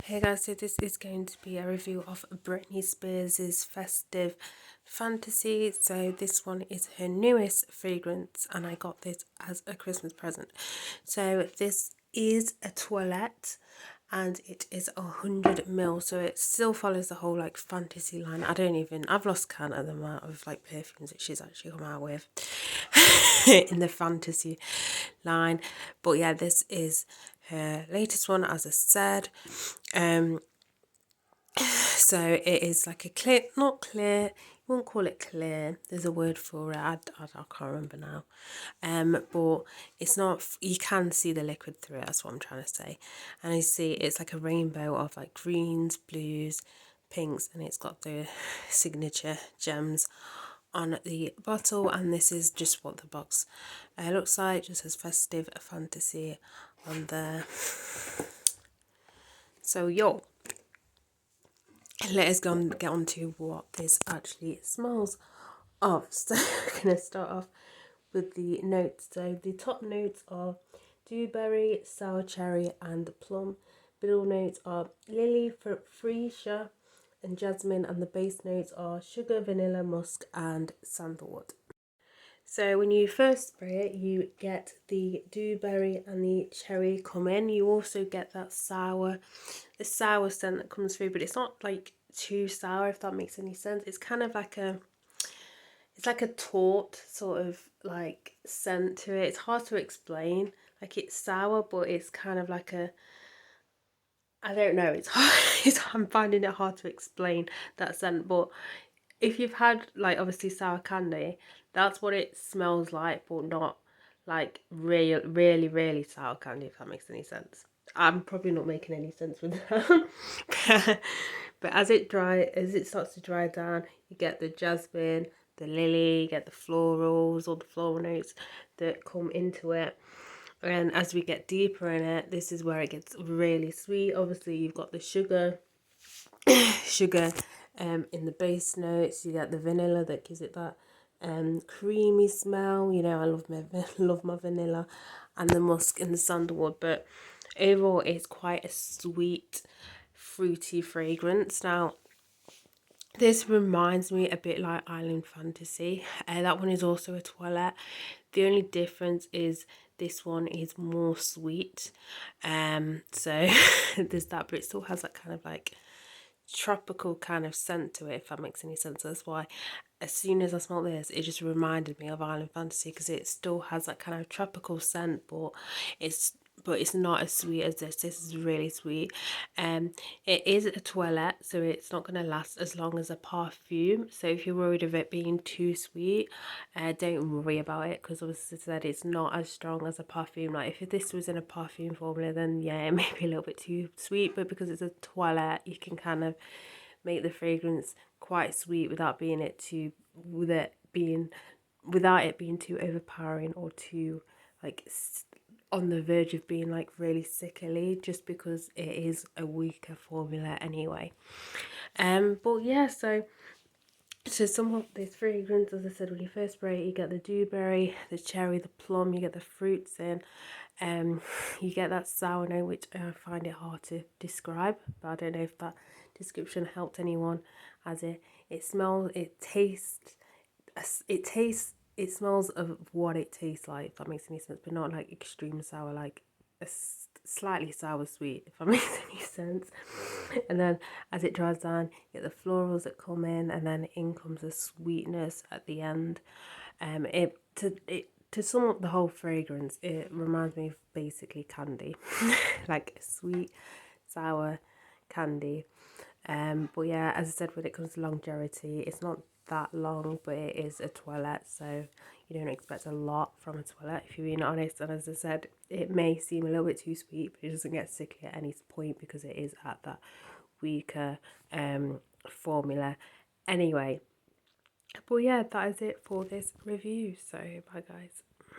Hey guys, so this is going to be a review of Britney Spears' Festive Fantasy. So this one is her newest fragrance and I got this as a Christmas present. So this is a toilette and it is 100 ml, so it still follows the whole like fantasy line. I've lost count of the amount of like perfumes that she's actually come out with in the fantasy line. But yeah, this is her latest one, as I said. So it is like a clear, not clear, you won't call it clear, there's a word for it, I can't remember now. But it's not, you can see the liquid through it, that's what I'm trying to say. And you see it's like a rainbow of like greens, blues, pinks, and it's got the signature gems on the bottle. And this is just what the box looks like, just says Festive Fantasy on there. So let us get on to what this actually smells of. So we're going to start off with the notes. So the top notes are dewberry, sour cherry and plum. Middle notes are lily, freesia and jasmine, and the base notes are sugar, vanilla, musk and sandalwood. So when you first spray it, you get the dewberry and the cherry come in. You also get that the sour scent that comes through, but it's not like too sour, if that makes any sense. It's kind of like it's like a taut sort of like scent to it. It's hard to explain. Like it's sour, but it's kind of like I don't know. It's hard. I'm finding it hard to explain that scent, but if you've had like obviously sour candy, that's what it smells like, but not like really sour candy, if that makes any sense. I'm probably not making any sense with that. But as it starts to dry down, you get the jasmine, the lily, you get the florals, all the floral notes that come into it. And as we get deeper in it, this is where it gets really sweet. Obviously you've got the sugar in the base notes. You get the vanilla that gives it that creamy smell. You know, I love love my vanilla, and the musk and the sandalwood. But overall, it's quite a sweet, fruity fragrance. Now, this reminds me a bit like Island Fantasy. That one is also a toilette. The only difference is this one is more sweet. So there's that, but it still has that kind of like tropical kind of scent to it, if that makes any sense. That's why as soon as I smelled this, it just reminded me of Island Fantasy, because it still has that kind of tropical scent, but it's not as sweet as this. This is really sweet. It is a toilette, so it's not going to last as long as a perfume. So if you're worried of it being too sweet, don't worry about it, because obviously I said it's not as strong as a perfume. Like if this was in a perfume formula, then yeah, it may be a little bit too sweet, but because it's a toilette, you can kind of make the fragrance quite sweet without it being too overpowering or too like on the verge of being like really sickly, just because it is a weaker formula anyway. But yeah, so to sum up this fragrance, as I said, when you first spray it, you get the dewberry, the cherry, the plum, you get the fruits in. You get that sour note, which I find it hard to describe, but I don't know if that description helped anyone. As it smells, it smells of what it tastes like, if that makes any sense, but not like extreme sour, like a slightly sour sweet, if that makes any sense. And then as it dries down, you get the florals that come in, and then in comes the sweetness at the end. To sum up the whole fragrance, it reminds me of basically candy, like sweet, sour candy. But yeah, as I said, when it comes to longevity, it's not that long, but it is a toilette, so you don't expect a lot from a toilette, if you're being honest. And as I said, it may seem a little bit too sweet, but it doesn't get sickly at any point because it is at that weaker formula anyway. But yeah, that is it for this review, so bye guys.